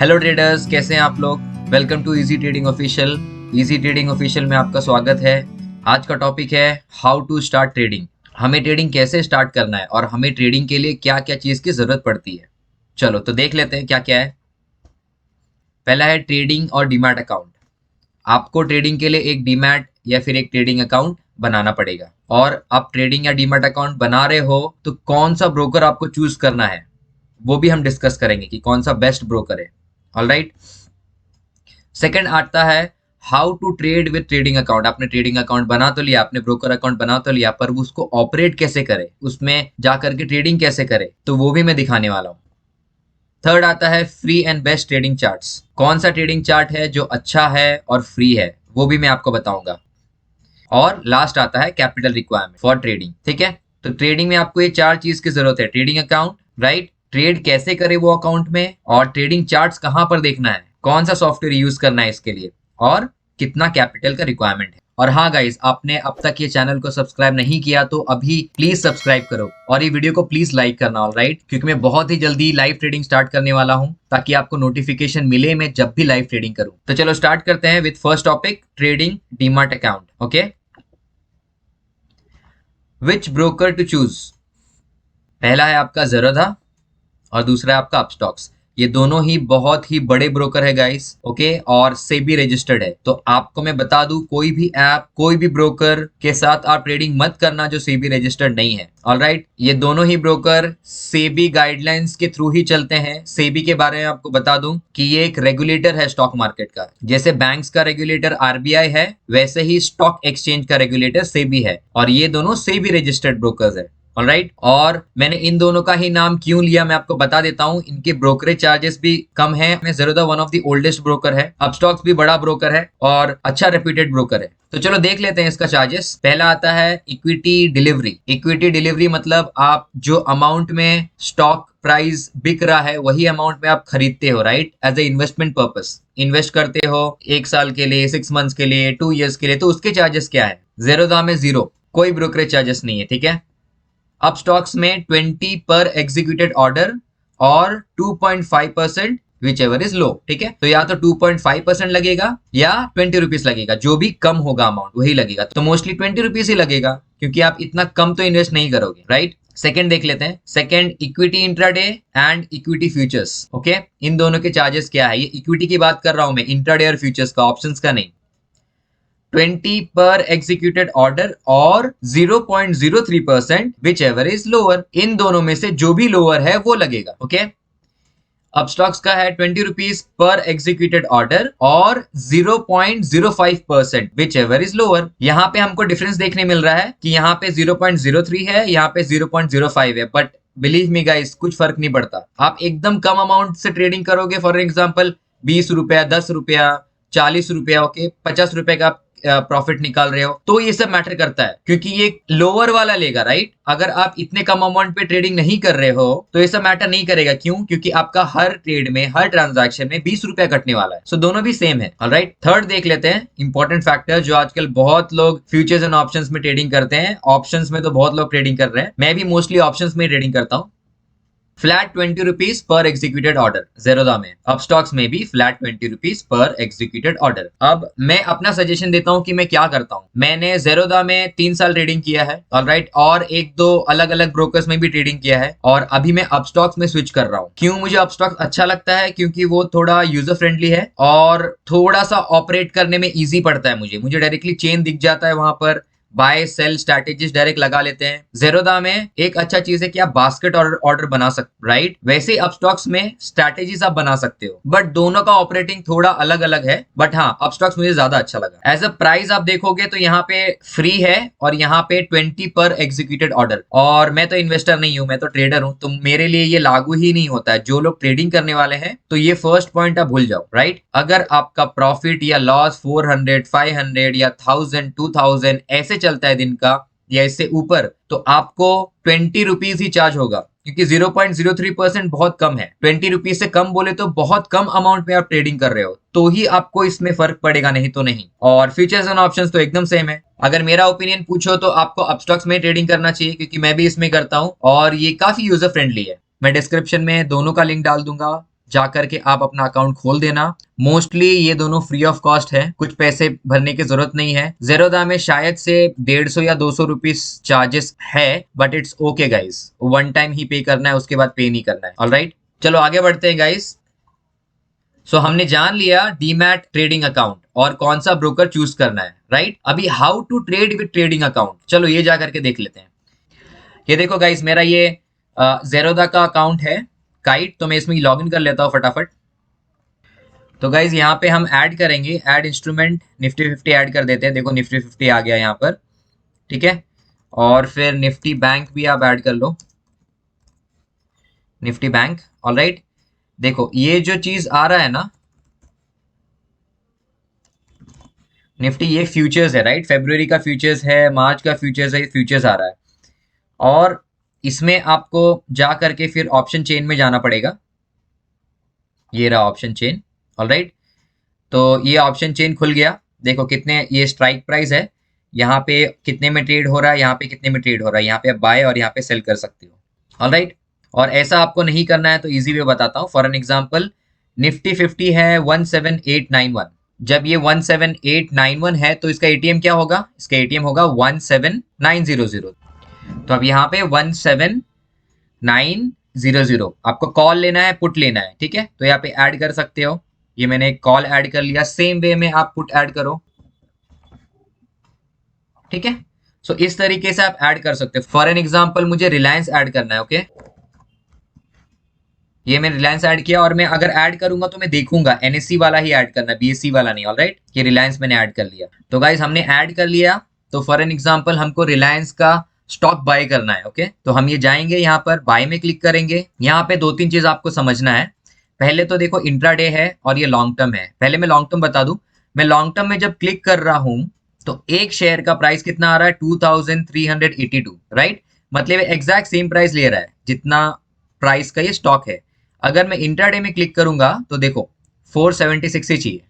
Hello traders, कैसे हैं आप लोग। Welcome to easy trading official. Easy trading official में आपका स्वागत है। आज का टॉपिक है हाउ टू स्टार्ट ट्रेडिंग। हमें ट्रेडिंग कैसे स्टार्ट करना है और हमें ट्रेडिंग के लिए क्या क्या चीज़ की ज़रूरत पड़ती है। चलो तो देख लेते हैं क्या क्या है। पहला है ट्रेडिंग और डीमैट अकाउंट। आपको ट्रेडिंग के लिए एक डीमैट या फिर एक ट्रेडिंग अकाउंट बनाना पड़ेगा। और आप ट्रेडिंग या डीमैट अकाउंट बना रहे हो तो कौन सा ब्रोकर आपको चूज करना है वो भी हम डिस्कस करेंगे कि कौन सा बेस्ट ब्रोकर है। ऑलराइट। सेकंड आता है how to trade with trading account. आपने ट्रेडिंग अकाउंट बना तो लिया, आपने ब्रोकर अकाउंट बना तो लिया, पर उसको ऑपरेट कैसे करे, उसमें जाकर के ट्रेडिंग कैसे करे, तो वो भी मैं दिखाने वाला हूं। थर्ड आता है free and best trading charts. कौन सा ट्रेडिंग चार्ट है जो अच्छा है और फ्री है वो भी मैं आपको बताऊंगा। और लास्ट आता है कैपिटल रिक्वायरमेंट फॉर ट्रेडिंग। ठीक है, तो ट्रेडिंग में आपको ये चार चीज की जरूरत है। ट्रेडिंग अकाउंट, राइट, ट्रेड कैसे करे वो अकाउंट में, और ट्रेडिंग चार्ट्स कहां पर देखना है, कौन सा सॉफ्टवेयर यूज करना है इसके लिए, और कितना कैपिटल का रिक्वायरमेंट है। और हाँ गाइस, आपने अब तक ये चैनल को सब्सक्राइब नहीं किया तो अभी प्लीज सब्सक्राइब करो और ये वीडियो को प्लीज लाइक करना। ऑलराइट, क्योंकि मैं बहुत ही जल्दी लाइव ट्रेडिंग स्टार्ट करने वाला हूं ताकि आपको नोटिफिकेशन मिले मैं जब भी लाइव ट्रेडिंग करूं। तो चलो स्टार्ट करते हैं with first topic, trading demat account. Okay, which broker to choose. पहला है आपका ज़ेरोधा और दूसरा है आपका अपस्टॉक्स। ये दोनों ही बहुत ही बड़े ब्रोकर है गाइस। ओके, और सेबी रजिस्टर्ड है। तो आपको मैं बता दूं, कोई भी ऐप, कोई भी ब्रोकर के साथ आप ट्रेडिंग मत करना जो सेबी रजिस्टर्ड नहीं है। ऑलराइट, ये दोनों ही ब्रोकर सेबी गाइडलाइंस के थ्रू ही चलते हैं। सेबी के बारे में आपको बता दूं कि ये एक रेगुलेटर है स्टॉक मार्केट का। जैसे बैंक्स का रेगुलेटर आरबीआई है, वैसे ही स्टॉक एक्सचेंज का रेगुलेटर सेबी है, और ये दोनों सेबी रजिस्टर्ड ब्रोकर्स है। ऑलराइट, और मैंने इन दोनों का ही नाम क्यों लिया मैं आपको बता देता हूं। इनके ब्रोकरेज चार्जेस भी कम है। मैं Zerodha one of the oldest broker है, अपस्टॉक्स भी बड़ा ब्रोकर है और अच्छा रेप्यूटेड ब्रोकर है। तो चलो देख लेते हैं इसका चार्जेस। पहला आता है इक्विटी डिलीवरी। इक्विटी डिलीवरी मतलब आप जो अमाउंट में स्टॉक प्राइस बिक रहा है वही अमाउंट में आप खरीदते हो, right, as a investment purpose. Invest करते हो 1 साल के लिए, 6 मंथ्स के लिए, 2 ईयर्स के लिए, तो उसके चार्जेस क्या है। ज़ेरोधा में 0, कोई ब्रोकरेज चार्जेस नहीं है। ठीक है, अपस्टॉक्स में 20 पर एग्जीक्यूटेड ऑर्डर और 2.5% विच एवर इज लो। ठीक है, तो या तो 2.5% लगेगा या 20 रुपीज लगेगा, जो भी कम होगा अमाउंट वही लगेगा। तो मोस्टली 20 रुपीज ही लगेगा क्योंकि आप इतना कम तो इन्वेस्ट नहीं करोगे, राइट। सेकंड देख लेते हैं। Second, equity intraday and equity futures. Okay, इन दोनों के चार्जेस क्या है। ये इक्विटी की बात कर रहा हूं मैं, इंट्राडे और फ्यूचर्स का, ऑप्शंस का नहीं। 20 पर एग्जीक्यूटेड ऑर्डर और 0.03% विच एवर इज लोअर। इन दोनों में से जो भी लोअर है वो लगेगा। ओके, अपस्टॉक्स का है 20 रुपीज पर एग्जीक्यूटेड ऑर्डर और 0.05% विच एवर इज लोअर। यहाँ पे हमको डिफरेंस देखने मिल रहा है कि यहाँ पे 0.03 है, यहाँ पे 0.05 है, बट बिलीव मी गाइस कुछ फर्क नहीं पड़ता। आप एकदम कम अमाउंट से ट्रेडिंग करोगे, फॉर एग्जाम्पल 20 रुपया, 10 रुपया, 40 रुपया, ओके, 50 रुपए का प्रॉफिट निकाल रहे हो, तो ये सब मैटर करता है क्योंकि ये लोअर वाला लेगा, राइट। अगर आप इतने कम अमाउंट पे ट्रेडिंग नहीं कर रहे हो तो ये सब मैटर नहीं करेगा। क्यों? क्योंकि आपका हर ट्रेड में, हर ट्रांजैक्शन में 20 रुपया कटने वाला है। सो दोनों भी सेम है। ऑलराइट, थर्ड देख लेते हैं इंपॉर्टेंट फैक्टर जो आजकल बहुत लोग फ्यूचर्स एंड ऑप्शंस में ट्रेडिंग करते हैं। ऑप्शंस में तो बहुत लोग ट्रेडिंग कर रहे हैं, मैं भी मोस्टली ऑप्शंस में ट्रेडिंग करता हूँ। Flat 20 rupees per executed order Zerodha में, अपस्टॉक्स में भी flat 20 rupees per executed order. अब मैं अपना सजेशन देता हूं कि मैं क्या करता हूं। मैंने ज़ेरोधा में 3 साल ट्रेडिंग किया है, ऑलराइट, और 1-2 अलग अलग ब्रोकर्स में भी ट्रेडिंग किया है, और अभी मैं अपस्टॉक्स में स्विच कर रहा हूं। क्यों मुझे अपस्टॉक्स अच्छा लगता है? क्योंकि वो थोड़ा यूजर फ्रेंडली है और थोड़ा सा ऑपरेट करने में ईजी पड़ता है। मुझे डायरेक्टली चेन दिख जाता है, वहां पर बाय सेल स्ट्रैटेजीज डायरेक्ट लगा लेते हैं। ज़ेरोधा में एक अच्छा चीज है कि आप बास्केट ऑर्डर बना सकते, राइट। वैसे ही अपस्टॉक्स में स्ट्रैटेजीज आप बना सकते हो, बट दोनों का ऑपरेटिंग थोड़ा अलग अलग है। बट हाँ, अपस्टॉक्स मुझे ज्यादा अच्छा लगा। एज अ प्राइस आप देखोगे तो यहाँ पे फ्री है और यहाँ पे 20 पर एग्जीक्यूटेड ऑर्डर। और मैं तो इन्वेस्टर नहीं हूं, मैं तो ट्रेडर हूं, तो मेरे लिए ये लागू ही नहीं होता है। जो लोग ट्रेडिंग करने वाले हैं तो ये फर्स्ट पॉइंट आप भूल जाओ, राइट। अगर आपका प्रॉफिट या लॉस 400, 500 या 1000, 2000 ऐसे चलता है दिन का या इससे ऊपर, तो आपको 20 रुपीज ही चार्ज होगा, क्योंकि 0.03% बहुत कम है। 20 रुपीज से कम बोले तो बहुत कम अमाउंट में आप ट्रेडिंग कर रहे हो, तो ही आपको इसमें फर्क पड़ेगा, नहीं तो नहीं। और फ्यूचर्स एंड ऑप्शंस तो एकदम सेम है। अगर मेरा ओपिनियन पूछो तो आपको अपस्टॉक्स में ट्रेडिंग करना चाहिए, क्योंकि मैं भी इसमें करता हूँ और ये काफी यूजर फ्रेंडली है। मैं डिस्क्रिप्शन में दोनों का लिंक डाल दूंगा, जा करके आप अपना अकाउंट खोल देना। मोस्टली ये दोनों फ्री ऑफ कॉस्ट है, कुछ पैसे भरने की जरूरत नहीं है। ज़ेरोधा में शायद से 150 या 200 रुपीज चार्जेस है, but it's okay guys, one time ही पे करना है, उसके बाद पे नहीं करना है। ऑलराइट, चलो आगे बढ़ते हैं गाइस। सो हमने जान लिया डीमैट ट्रेडिंग अकाउंट और कौन सा ब्रोकर चूज करना है, राइट। अभी how to trade with trading account, चलो ये जा करके देख लेते हैं। ये देखो गाइस, मेरा ये ज़ेरोधा का अकाउंट है काइट, तो मैं इसमें लॉग इन कर लेता हूँ फटाफट। तो गाइज यहाँ पे हम ऐड करेंगे, ऐड इंस्ट्रूमेंट निफ्टी 50 ऐड कर देते हैं। देखो निफ्टी 50 आ गया यहाँ पर, ठीक है। और फिर निफ्टी बैंक भी आप ऐड कर लो, निफ्टी बैंक। ऑलराइट, देखो ये जो चीज आ रहा है ना निफ्टी, ये फ्यूचर्स है, राइट। फेब्रुवरी का फ्यूचर्स है, मार्च का फ्यूचर्स है, ये फ्यूचर्स आ रहा है। और इसमें आपको जा करके फिर ऑप्शन चेन में जाना पड़ेगा। ये रहा ऑप्शन चेन। ऑलराइट, तो ये ऑप्शन चेन खुल गया। देखो कितने ये स्ट्राइक प्राइस है, यहाँ पे कितने में ट्रेड हो रहा है, यहाँ पे कितने में ट्रेड हो रहा है, यहाँ पे आप बाय और यहाँ पे सेल कर सकते हो। ऑलराइट, और ऐसा आपको नहीं करना है तो इजी वे बताता हूँ। फॉर एन एग्जांपल, निफ्टी 50 है 17891। जब ये 17891 है तो इसका एटीएम क्या होगा, इसका एटीएम होगा 17900। तो अब यहाँ पे 17900 आपको कॉल लेना है, पुट लेना है, ठीक है। तो यहाँ पे ऐड कर सकते हो। ये मैंने एक कॉल ऐड कर लिया, सेम वे में आप पुट ऐड करो, ठीक है। सो इस तरीके से आप ऐड कर सकते हो। फॉर एन एग्जांपल मुझे रिलायंस ऐड करना है, ओके। ये मैंने रिलायंस ऐड किया, और मैं अगर ऐड करूंगा तो मैं देखूंगा एनएससी वाला ही ऐड करना, बीएससी वाला नहीं। ऑलराइट, ये रिलायंस मैंने ऐड कर लिया। तो गाइज हमने ऐड कर लिया, तो फॉर एन एग्जांपल हमको रिलायंस का स्टॉक बाय करना है, ओके। तो हम ये जाएंगे, यहाँ पर बाय में क्लिक करेंगे। यहाँ पे दो तीन चीज आपको समझना है। पहले तो देखो इंट्राडे है और ये लॉन्ग टर्म है। पहले मैं लॉन्ग टर्म बता दूं, मैं लॉन्ग टर्म में जब क्लिक कर रहा हूं तो एक शेयर का प्राइस कितना आ रहा है, 2382, राइट। मतलब एग्जैक्ट सेम प्राइस ले रहा है जितना प्राइस का ये स्टॉक है। अगर मैं इंट्राडे में क्लिक करूंगा तो देखो 476 ही चाहिए।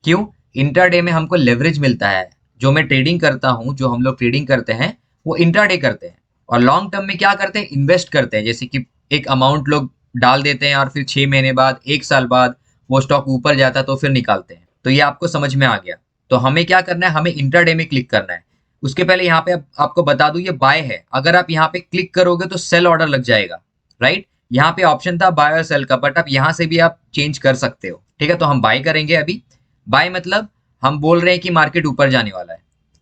क्यों? इंट्राडे में हमको लेवरेज मिलता है। जो मैं ट्रेडिंग करता हूं, जो हम लोग ट्रेडिंग करते हैं वो इंट्राडे करते हैं, और लॉन्ग टर्म में क्या करते हैं, इन्वेस्ट करते हैं। जैसे कि एक अमाउंट लोग डाल देते हैं और फिर 6 महीने बाद, 1 साल बाद वो स्टॉक ऊपर जाता है तो फिर निकालते हैं। तो ये आपको समझ में आ गया। तो हमें क्या करना है, हमें इंट्राडे में क्लिक करना है। उसके पहले यहाँ पे आपको बता दूं ये बाय है। अगर आप यहाँ पे क्लिक करोगे तो सेल ऑर्डर लग जाएगा, राइट। यहाँ पे ऑप्शन था बाय और सेल का, बट आप यहाँ से भी आप चेंज कर सकते हो, ठीक है। तो हम बाय करेंगे अभी। बाय मतलब हम बोल रहे हैं कि मार्केट ऊपर जाने वाला है।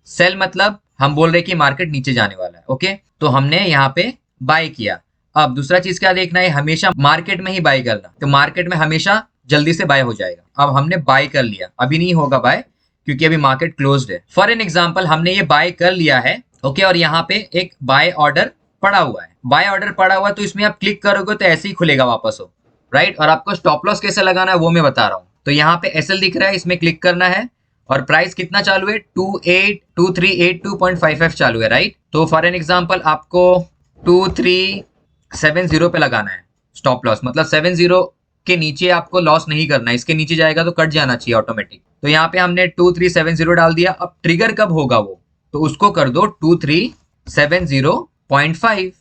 सेल मतलब हम बोल रहे हैं कि मार्केट नीचे जाने वाला है, ओके। तो हमने यहाँ पे बाय किया। अब दूसरा चीज क्या देखना है, हमेशा मार्केट में ही बाय करना। तो मार्केट में हमेशा जल्दी से बाय हो जाएगा। अब हमने बाय कर लिया, अभी नहीं होगा बाय क्योंकि अभी मार्केट क्लोज्ड है। फॉर एन एग्जांपल हमने ये बाय कर लिया है, ओके। और यहाँ पे एक बाय ऑर्डर पड़ा हुआ है, बाय ऑर्डर पड़ा हुआ है, तो इसमें आप क्लिक करोगे तो ऐसे ही खुलेगा वापस हो, राइट। और आपको स्टॉप लॉस कैसे लगाना है वो मैं बता रहा हूँ। तो यहाँ पे एसएल दिख रहा है, इसमें क्लिक करना है, और प्राइस कितना चालू है, 2382.55 चालू है, राइट। तो फॉर एन एग्जांपल आपको 2370 पे लगाना है स्टॉप लॉस। मतलब 70 के नीचे आपको लॉस नहीं करना है, इसके नीचे जाएगा तो कट जाना चाहिए ऑटोमेटिक। तो यहाँ पे हमने 2370 डाल दिया। अब ट्रिगर कब होगा वो, तो उसको कर दो 2370.5।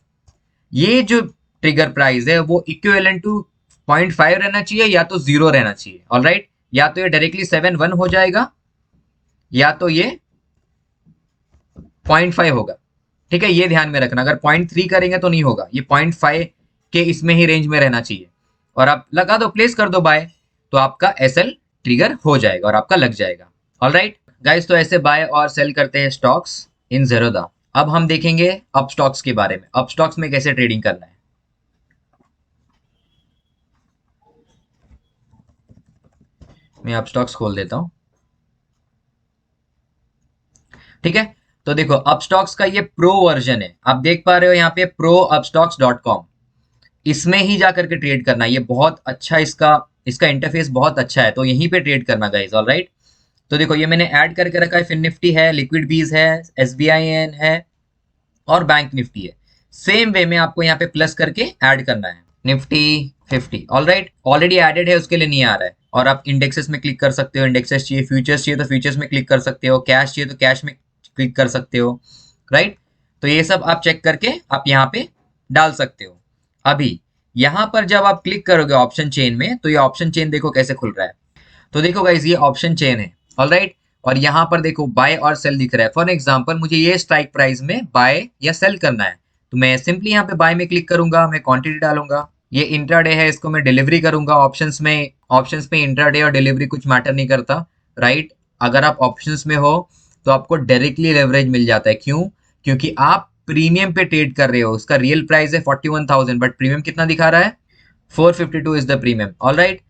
ये जो ट्रिगर प्राइस है वो इक्विवेलेंट टू 0.5 रहना चाहिए या तो 0 रहना चाहिए। ऑलराइट, या तो ये डायरेक्टली 71 हो जाएगा या तो ये 0.5 होगा, ठीक है। ये ध्यान में रखना, अगर 0.3 करेंगे तो नहीं होगा, ये 0.5 के इसमें ही रेंज में रहना चाहिए। और आप लगा दो, प्लेस कर दो बाय, तो आपका एसएल ट्रिगर हो जाएगा और आपका लग जाएगा। ऑलराइट गाइस, तो ऐसे बाय और सेल करते हैं स्टॉक्स इन ज़ेरोधा। अब हम देखेंगे अप स्टॉक्स के बारे में, अप स्टॉक्स में कैसे ट्रेडिंग करना है। मैं अप स्टॉक्स खोल देता हूं, ठीक है। तो देखो अपस्टॉक्स का ये प्रो वर्जन है, आप देख पा रहे हो यहाँ पे proupstocks.com, इसमें ही जाकर के ट्रेड करना। ये बहुत अच्छा, इसका इंटरफेस बहुत अच्छा है, तो यहीं पे ट्रेड करना गाइस। ऑलराइट, तो देखो ये मैंने ऐड करके रखा है, फिन निफ्टी है, लिक्विड बीज है, SBIN है और बैंक निफ्टी है। सेम वे में आपको यहाँ पे प्लस करके ऐड करना है निफ्टी 50। ऑलराइट, ऑलरेडी एडेड है, उसके लिए नहीं आ रहा है। और आप इंडेक्सेस में क्लिक कर सकते हो, इंडेक्सेस चाहिए, फ्यूचर्स चाहिए तो फ्यूचर्स में क्लिक कर सकते हो, कैश चाहिए तो कैश में क्लिक कर सकते हो, राइट। तो ये सब आप चेक करके आप यहाँ पे डाल सकते हो। अभी यहाँ पर जब आप क्लिक करोगे ऑप्शन चेन में, तो ये ऑप्शन चेन देखो कैसे खुल रहा है। तो देखो गाइज ये ऑप्शन चेन है, ऑलराइट। और यहाँ पर देखो बाय और सेल दिख रहा है। फॉर एग्जांपल मुझे ये स्ट्राइक प्राइस में बाय या सेल करना है, तो मैं सिंपली यहाँ पे बाय में क्लिक करूंगा, मैं क्वांटिटी डालूंगा। ये इंट्राडे है, इसको मैं डिलीवरी करूंगा। ऑप्शंस में इंट्राडे और डिलीवरी कुछ मैटर नहीं करता, राइट। अगर आप ऑप्शंस में हो तो आपको डायरेक्टली लेवरेज मिल जाता है। क्यों? क्योंकि आप प्रीमियम पे ट्रेड कर रहे हो। उसका रियल प्राइस है 41,000, बट प्रीमियम कितना दिखा रहा है? 452 इज द प्रीमियम, ऑलराइट।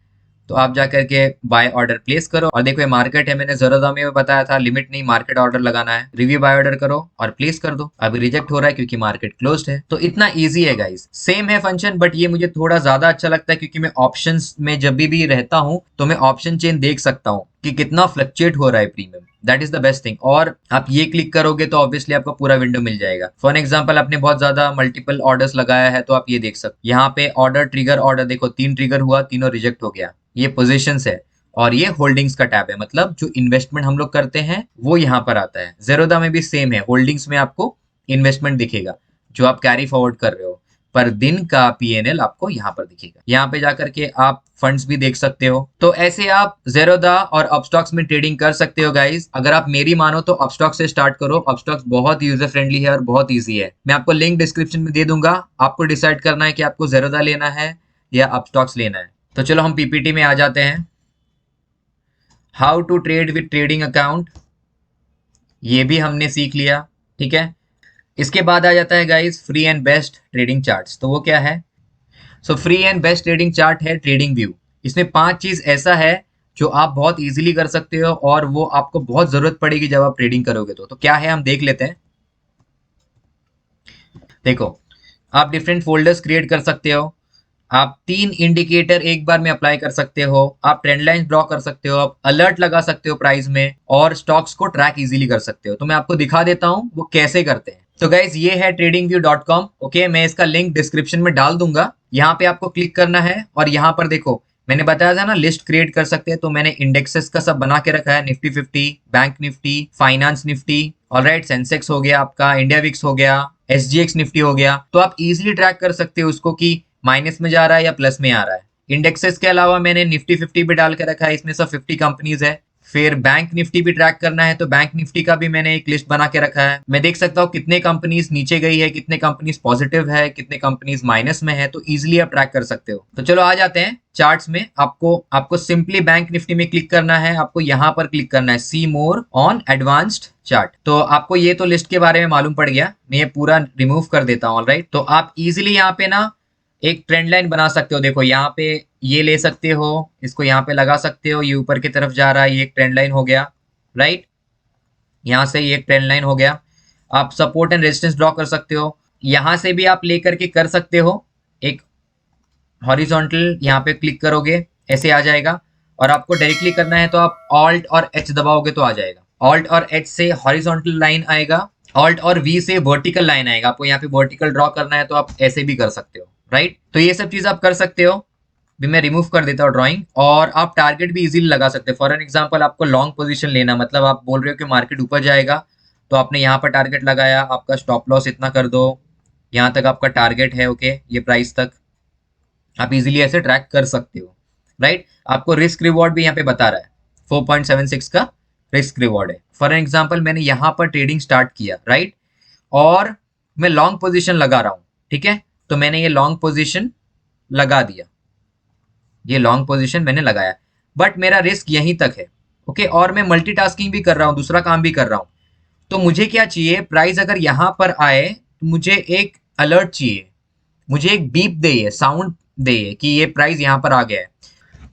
तो आप जा करके बाय ऑर्डर प्लेस करो। और देखो ये मार्केट है, मैंने ज़रूरत में बताया था, लिमिट नहीं, मार्केट ऑर्डर लगाना है। रिव्यू बाय ऑर्डर करो और प्लेस कर दो। अभी रिजेक्ट हो रहा है क्योंकि मार्केट क्लोज्ड है। तो इतना इजी है गाइस, सेम है फंक्शन, बट ये मुझे थोड़ा ज्यादा अच्छा लगता है क्योंकि मैं ऑप्शंस में जब भी रहता हूँ तो मैं ऑप्शन चेन देख सकता हूँ कि कितना फ्लक्चुएट हो रहा है premium. That is the best thing. और आप ये क्लिक करोगे तो ऑब्वियसली आपको पूरा विंडो मिल जाएगा। फॉर एग्जांपल आपने बहुत ज्यादा मल्टीपल ऑर्डर्स लगाया है तो आप ये देख सकते, यहाँ पे ऑर्डर ट्रिगर ऑर्डर देखो 3 ट्रिगर हुआ, तीनों रिजेक्ट हो गया। ये पोजीशंस है। और ये होल्डिंग्स का टैब है, मतलब जो इन्वेस्टमेंट हम लोग करते हैं वो यहाँ पर आता है। ज़ेरोधा में भी सेम है, होल्डिंग्स में आपको इन्वेस्टमेंट दिखेगा जो आप कैरी फॉरवर्ड कर रहे हो, पर दिन का पीएनएल आपको यहाँ पर दिखेगा। यहाँ पे जाकर के आप फंड्स भी देख सकते हो। तो ऐसे आप ज़ेरोधा और अपस्टॉक्स में ट्रेडिंग कर सकते हो गाइज। अगर आप मेरी मानो तो अपस्टॉक्स से स्टार्ट करो। अपस्टॉक्स बहुत यूजर फ्रेंडली है और बहुत ईजी है। मैं आपको लिंक डिस्क्रिप्शन में दे दूंगा। आपको डिसाइड करना है कि आपको ज़ेरोधा लेना है या अपस्टॉक्स लेना है। तो चलो हम पीपीटी में आ जाते हैं। How to trade with trading account, ये भी हमने सीख लिया, ठीक है। इसके बाद आ जाता है guys free and best trading charts. तो वो क्या है? So free and best trading chart है ट्रेडिंग व्यू। इसमें 5 चीज ऐसा है जो आप बहुत इजीली कर सकते हो और वो आपको बहुत जरूरत पड़ेगी जब आप ट्रेडिंग करोगे। तो क्या है हम देख लेते हैं। देखो, आप डिफरेंट फोल्डर्स क्रिएट कर सकते हो। आप 3 इंडिकेटर एक बार में अप्लाई कर सकते हो। आप ट्रेंड लाइन ड्रॉ कर सकते हो। आप अलर्ट लगा सकते हो प्राइस में और स्टॉक्स को ट्रैक इजीली कर सकते हो। तो मैं आपको दिखा देता हूं वो कैसे करते हैं। तो गाइज ये है tradingview.com। ओके, मैं इसका लिंक डिस्क्रिप्शन में डाल दूंगा। यहाँ पे आपको क्लिक करना है और यहाँ पर देखो मैंने बताया था ना लिस्ट क्रिएट कर सकते हैं, तो मैंने इंडेक्सेस का सब बना के रखा है। Nifty 50, bank Nifty, finance Nifty, alright, Sensex हो गया आपका, इंडिया विक्स हो गया, एसजीएक्स निफ्टी हो गया। तो आप इजिली ट्रैक कर सकते हो उसको कि माइनस में जा रहा है या प्लस में आ रहा है। इंडेक्सेस के अलावा मैंने निफ्टी 50 भी डाल के रखा है, इसमें सब 50 कंपनीज है। फिर बैंक निफ्टी भी ट्रैक करना है तो बैंक निफ्टी का भी मैंने एक लिस्ट बना के रखा है। मैं देख सकता हूँ कितने कंपनीज नीचे गई है, कितने कंपनीज पॉजिटिव है, कितने कंपनीज माइनस में है, तो इजिली आप ट्रैक कर सकते हो। तो चलो आ जाते हैं चार्ट्स में। आपको सिंपली बैंक निफ्टी में क्लिक करना है। आपको यहाँ पर क्लिक करना है सी मोर ऑन एडवांस्ड चार्ट। तो आपको ये तो लिस्ट के बारे में मालूम पड़ गया, मैं ये पूरा रिमूव कर देता हूँ, ऑलराइट। तो आप इजिली यहाँ पे ना एक ट्रेंड लाइन बना सकते हो। देखो यहाँ पे ये ले सकते हो, इसको यहाँ पे लगा सकते हो, ये ऊपर की तरफ जा रहा है, ये एक ट्रेंड लाइन हो गया, राइट। यहाँ से ये एक ट्रेंड लाइन हो गया। आप सपोर्ट एंड रेजिस्टेंस ड्रॉ कर सकते हो। यहाँ से भी आप लेकर के कर सकते हो एक हॉरिजॉन्टल, यहाँ पे क्लिक करोगे ऐसे आ जाएगा। और आपको डायरेक्टली करना है तो आप ऑल्ट और एच दबाओगे तो आ जाएगा। ऑल्ट और एच से हॉरिजॉन्टल लाइन आएगा, ऑल्ट और वी से वर्टिकल लाइन आएगा। आपको यहाँ पे वर्टिकल ड्रॉ करना है तो आप ऐसे भी कर सकते हो, राइट। तो ये सब चीज आप कर सकते हो। भी मैं रिमूव कर देता हूँ ड्राइंग। और आप टारगेट भी इजीली लगा सकते हो। फॉर एन एग्जांपल आपको लॉन्ग पोजीशन लेना, मतलब आप बोल रहे हो कि मार्केट ऊपर जाएगा, तो आपने यहाँ पर टारगेट लगाया, आपका स्टॉप लॉस इतना कर दो, यहाँ तक आपका टारगेट है, ओके, ये प्राइस तक आप इजीली ऐसे ट्रैक कर सकते हो, राइट। आपको रिस्क रिवॉर्ड भी यहाँ पे बता रहा है, 4.76 का रिस्क रिवॉर्ड है। फॉर एन एग्जांपल मैंने यहाँ पर ट्रेडिंग स्टार्ट किया, राइट, और मैं लॉन्ग पोजीशन लगा रहा हूँ, ठीक है। तो मैंने ये लॉन्ग पोजीशन लगा दिया, ये लॉन्ग पोजीशन मैंने लगाया, बट मेरा रिस्क यहीं तक है, ओके। और मैं मल्टीटास्किंग भी कर रहा हूँ, दूसरा काम भी कर रहा हूँ। तो मुझे क्या चाहिए, प्राइस अगर यहाँ पर आए तो मुझे एक अलर्ट चाहिए, मुझे एक बीप दे, साउंड दे कि ये प्राइस यहाँ पर आ गया है।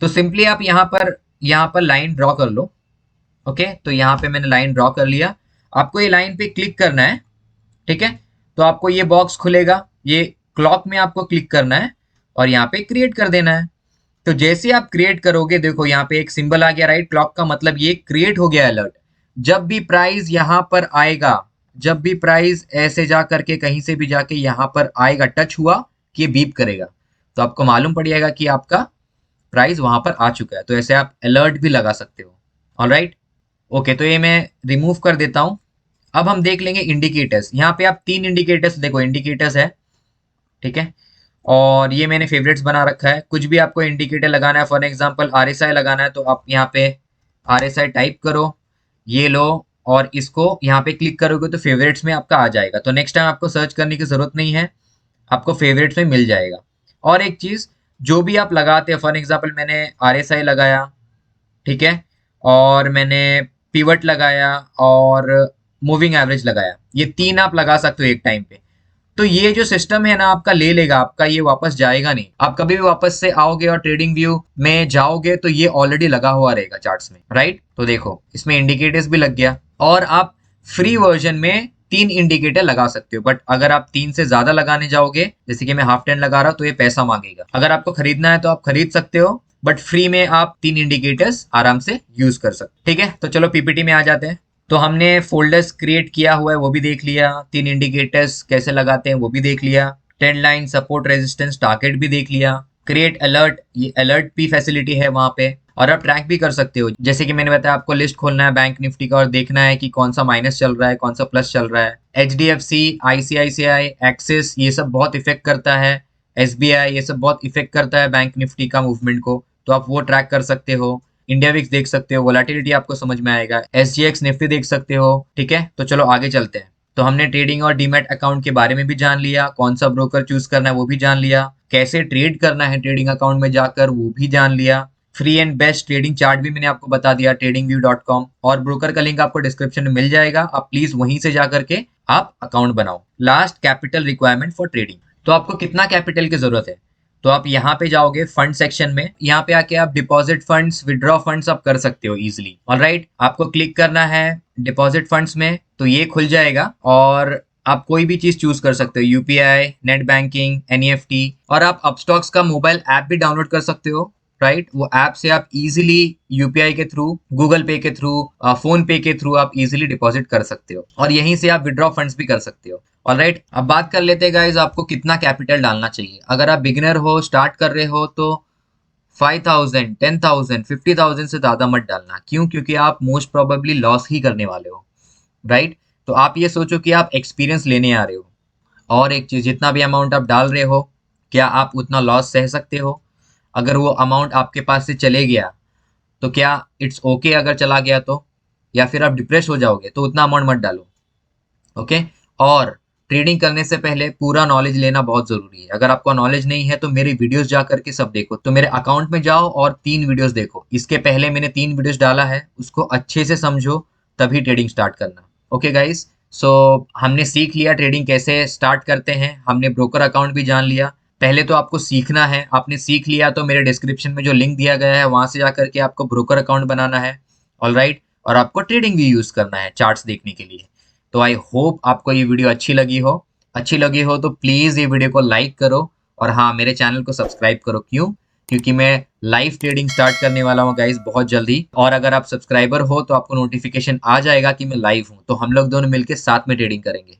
तो सिंपली आप यहाँ पर लाइन ड्रॉ कर लो, ओके। तो यहाँ पे मैंने लाइन ड्रॉ कर लिया। आपको ये लाइन पे क्लिक करना है, ठीक है। तो आपको ये बॉक्स खुलेगा, ये क्लॉक में आपको क्लिक करना है और यहाँ पे क्रिएट कर देना है। तो जैसे आप क्रिएट करोगे, देखो यहाँ पे एक सिंबल आ गया, राइट, क्लॉक का, मतलब ये क्रिएट हो गया अलर्ट। जब भी प्राइस यहाँ पर आएगा, जब भी प्राइस ऐसे जा करके कहीं से भी जाके यहाँ पर आएगा, टच हुआ कि ये बीप करेगा, तो आपको मालूम पड़ जाएगा कि आपका प्राइस वहां पर आ चुका है। तो ऐसे आप अलर्ट भी लगा सकते हो, ऑलराइट। ओके, तो ये मैं रिमूव कर देता हूं। अब हम देख लेंगे इंडिकेटर्स। यहाँ पे आप 3 इंडिकेटर्स देखो, इंडिकेटर्स है, ठीक है। और ये मैंने फेवरेट्स बना रखा है। कुछ भी आपको इंडिकेटर लगाना है, फॉर एग्जांपल आरएसआई लगाना है, तो आप यहाँ पे आरएसआई टाइप करो, ये लो, और इसको यहाँ पे क्लिक करोगे तो फेवरेट्स में आपका आ जाएगा। तो नेक्स्ट टाइम आपको सर्च करने की जरूरत नहीं है, आपको फेवरेट्स में मिल जाएगा। और एक चीज, जो भी आप लगाते हैं, फॉर एग्जांपल मैंने आरएसआई लगाया, ठीक है, और मैंने पिवट लगाया और मूविंग एवरेज लगाया, ये 3 आप लगा सकते हो एक टाइम पे। तो ये जो सिस्टम है ना आपका ले लेगा, आपका ये वापस जाएगा नहीं। आप कभी भी वापस से आओगे और ट्रेडिंग व्यू में जाओगे तो ये ऑलरेडी लगा हुआ रहेगा चार्ट्स में, राइट। तो देखो इसमें इंडिकेटर्स भी लग गया, और आप फ्री वर्जन में 3 इंडिकेटर लगा सकते हो। बट अगर आप 3 से ज्यादा लगाने जाओगे, जैसे कि मैं हाफ 10 लगा रहा हूं, तो ये पैसा मांगेगा। अगर आपको खरीदना है तो आप खरीद सकते हो, बट फ्री में आप 3 इंडिकेटर्स आराम से यूज कर सकते। ठीक है, तो चलो पीपीटी में आ जाते हैं। तो हमने फोल्डर्स क्रिएट किया हुआ है वो भी देख लिया, 3 इंडिकेटर्स कैसे लगाते हैं वो भी देख लिया, trend line, support, resistance, target भी देख लिया, क्रिएट अलर्ट, ये अलर्ट भी फैसिलिटी है वहां पे, और आप ट्रैक भी कर सकते हो। जैसे कि मैंने बताया, आपको लिस्ट खोलना है बैंक निफ्टी का और देखना है कि कौन सा माइनस चल रहा है, कौन सा प्लस चल रहा है। एचडीएफसी, आईसीआईसीआई, एक्सिस, ये सब बहुत इफेक्ट करता है। एसबीआई, ये सब बहुत इफेक्ट करता है बैंक निफ्टी का मूवमेंट को, तो आप वो ट्रैक कर सकते हो। इंडिया विक्स देख सकते हो, वोलेटिलिटी आपको समझ में आएगा। एसजीएक्स निफ्टी देख सकते हो। ठीक है, तो चलो आगे चलते हैं। तो हमने ट्रेडिंग और डीमैट अकाउंट के बारे में भी जान लिया, कौन सा ब्रोकर चूज करना है वो भी जान लिया, कैसे ट्रेड करना है ट्रेडिंग अकाउंट में जाकर वो भी जान लिया। Free and best trading chart भी मैंने आपको बता दिया, tradingview.com, और ब्रोकर का लिंक आपको डिस्क्रिप्शन में मिल जाएगा, आप प्लीज वहीं से जाकर के आप अकाउंट बनाओ। Last, capital requirement for trading. तो आपको कितना कैपिटल की जरूरत है, तो आप यहाँ पे जाओगे फंड सेक्शन में, यहाँ पे आके आप डिपॉजिट फंड्स, विड्रॉ फंड्स आप कर सकते हो इजिली। ऑलराइट, आपको क्लिक करना है डिपॉजिट फंड्स में, तो ये खुल जाएगा, और आप कोई भी चीज चूज कर सकते हो, यूपीआई, नेट बैंकिंग, एनईएफटी, और आप अपस्टॉक्स का मोबाइल ऐप भी डाउनलोड कर सकते हो, राइट। वो ऐप से आप इजीली यूपीआई के थ्रू, गूगल पे के थ्रू, फोन पे के थ्रू आप इजीली डिपॉजिट कर सकते हो, और यहीं से आप विड्रॉ फंड्स भी कर सकते हो। ऑलराइट, अब बात कर लेते हैं गाइज, आपको कितना कैपिटल डालना चाहिए। अगर आप बिगिनर हो, स्टार्ट कर रहे हो, तो 5,000, 10,000, 50,000 से ज्यादा मत डालना। क्यों? क्योंकि आप मोस्ट प्रोबेबली लॉस ही करने वाले हो, राइट। तो आप ये सोचो कि आप एक्सपीरियंस लेने आ रहे हो। और एक चीज, जितना भी अमाउंट आप डाल रहे हो, क्या आप उतना लॉस सह सकते हो? अगर वो अमाउंट आपके पास से चले गया तो क्या इट्स ओके अगर चला गया तो, या फिर आप डिप्रेस हो जाओगे? तो उतना अमाउंट मत डालो, ओके। और ट्रेडिंग करने से पहले पूरा नॉलेज लेना बहुत जरूरी है। अगर आपको नॉलेज नहीं है तो मेरी वीडियोस जा करके सब देखो। तो मेरे अकाउंट में जाओ और 3 वीडियोस देखो, इसके पहले मैंने 3 वीडियोस डाला है, उसको अच्छे से समझो, तभी ट्रेडिंग स्टार्ट करना। ओके गाइस, सो हमने सीख लिया ट्रेडिंग कैसे स्टार्ट करते हैं, हमने ब्रोकर अकाउंट भी जान लिया। पहले तो आपको सीखना है, आपने सीख लिया तो मेरे डिस्क्रिप्शन में जो लिंक दिया गया है वहां से जाकर के आपको ब्रोकर अकाउंट बनाना है, ऑलराइट। और आपको ट्रेडिंग भी यूज करना है चार्ट्स देखने के लिए। तो आई होप आपको ये वीडियो अच्छी लगी हो। अच्छी लगी हो तो प्लीज ये वीडियो को लाइक करो, और हाँ, मेरे चैनल को सब्सक्राइब करो। क्यों? क्योंकि मैं लाइव ट्रेडिंग स्टार्ट करने वाला हूँ गाइस बहुत जल्दी, और अगर आप सब्सक्राइबर हो तो आपको नोटिफिकेशन आ जाएगा कि मैं लाइव हूँ, तो हम लोग दोनों मिलकर साथ में ट्रेडिंग करेंगे।